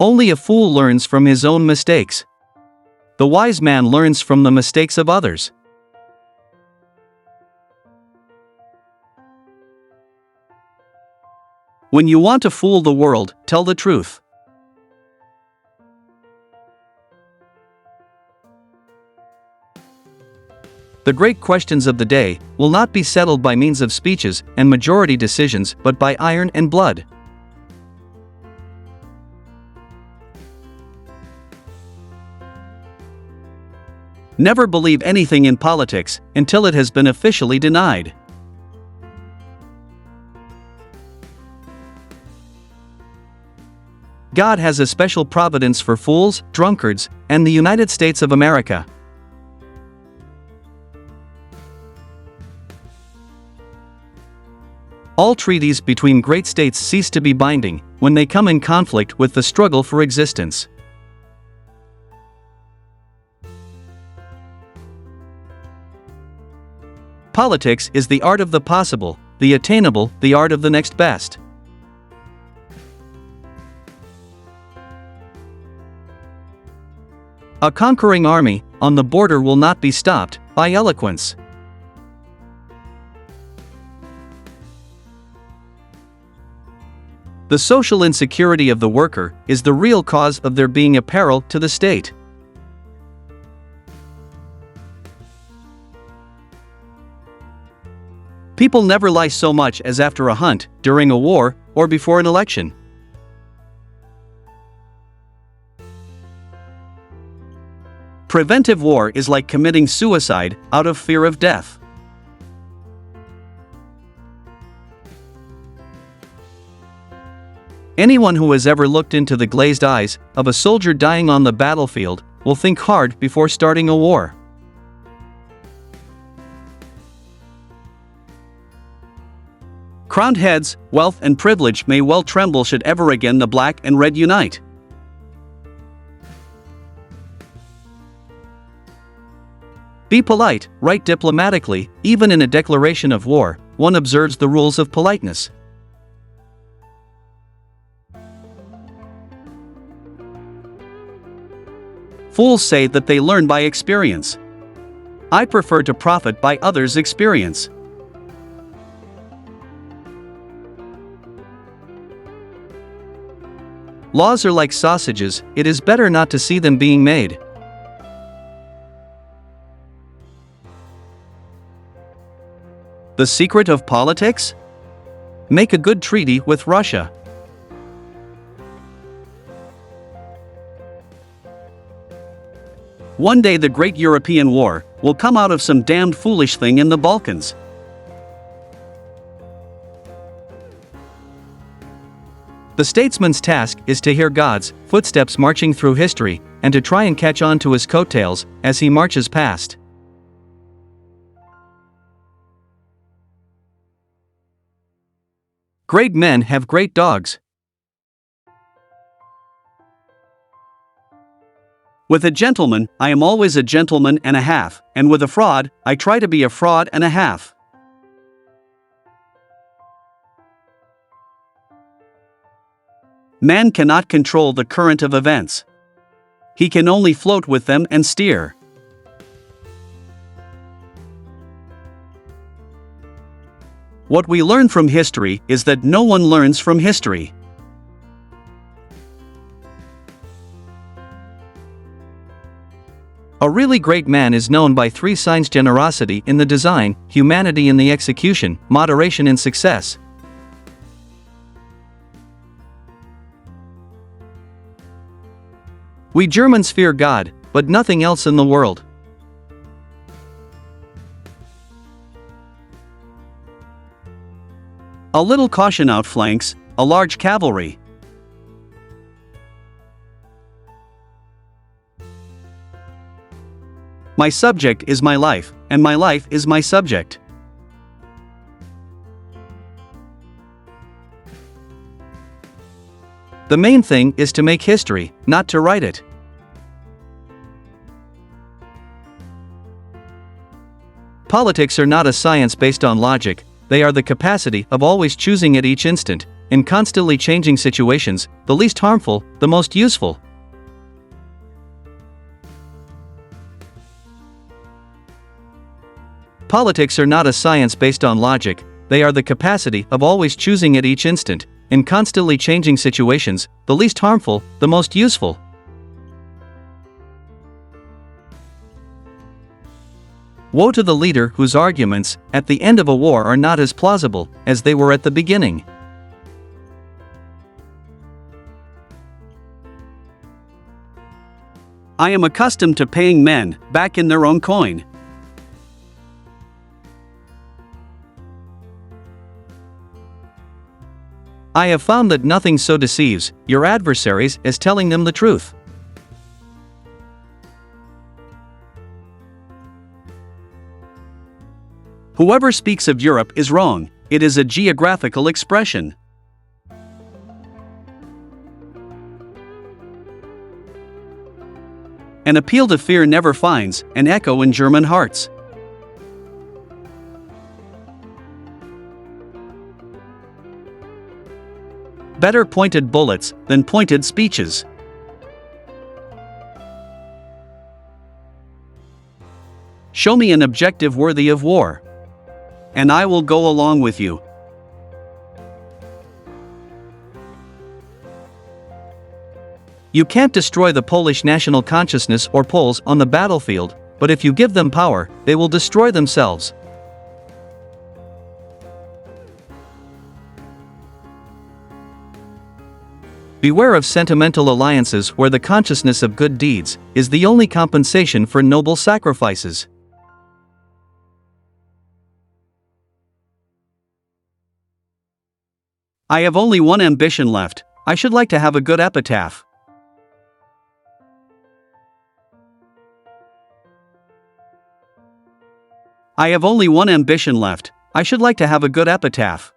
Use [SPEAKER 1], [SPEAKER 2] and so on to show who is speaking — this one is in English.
[SPEAKER 1] Only a fool learns from his own mistakes. The wise man learns from the mistakes of others. When you want to fool the world, tell the truth. The great questions of the day will not be settled by means of speeches and majority decisions, but by iron and blood. Never believe anything in politics until it has been officially denied. God has a special providence for fools, drunkards, and the United States of America. All treaties between great states cease to be binding when they come in conflict with the struggle for existence. Politics is the art of the possible, the attainable, the art of the next best. A conquering army on the border will not be stopped by eloquence. The social insecurity of the worker is the real cause of their being a peril to the state. People never lie so much as after a hunt, during a war, or before an election. Preventive war is like committing suicide out of fear of death. Anyone who has ever looked into the glazed eyes of a soldier dying on the battlefield will think hard before starting a war. Crowned heads, wealth and privilege may well tremble should ever again the black and red unite. Be polite, write diplomatically, even in a declaration of war, one observes the rules of politeness. Fools say that they learn by experience. I prefer to profit by others' experience. Laws are like sausages, it is better not to see them being made. The secret of politics? Make a good treaty with Russia. One day the great European war will come out of some damned foolish thing in the Balkans. The statesman's task is to hear God's footsteps marching through history, and to try and catch on to his coattails as he marches past. Great men have great dogs. With a gentleman, I am always a gentleman and a half, and with a fraud, I try to be a fraud and a half. Man cannot control the current of events. He can only float with them and steer. What we learn from history is that no one learns from history. A really great man is known by 3 signs: generosity in the design, humanity in the execution, moderation in success. We Germans fear God, but nothing else in the world. A little caution outflanks a large cavalry. My subject is my life, and my life is my subject. The main thing is to make history, not to write it. Politics are not a science based on logic, they are the capacity of always choosing at each instant, in constantly changing situations, the least harmful, the most useful. Politics are not a science based on logic, they are the capacity of always choosing at each instant, in constantly changing situations, the least harmful, the most useful. Woe to the leader whose arguments, at the end of a war, are not as plausible as they were at the beginning.
[SPEAKER 2] I am accustomed to paying men back in their own coin.
[SPEAKER 1] I have found that nothing so deceives your adversaries as telling them the truth.
[SPEAKER 2] Whoever speaks of Europe is wrong, it is a geographical expression. An appeal to fear never finds an echo in German hearts. Better pointed bullets than pointed speeches. Show me an objective worthy of war, and I will go along with you.
[SPEAKER 1] You can't destroy the Polish national consciousness or Poles on the battlefield, but if you give them power, they will destroy themselves. Beware of sentimental alliances where the consciousness of good deeds is the only compensation for noble sacrifices.
[SPEAKER 2] I have only one ambition left, I should like to have a good epitaph. I have only one ambition left, I should like to have a good epitaph.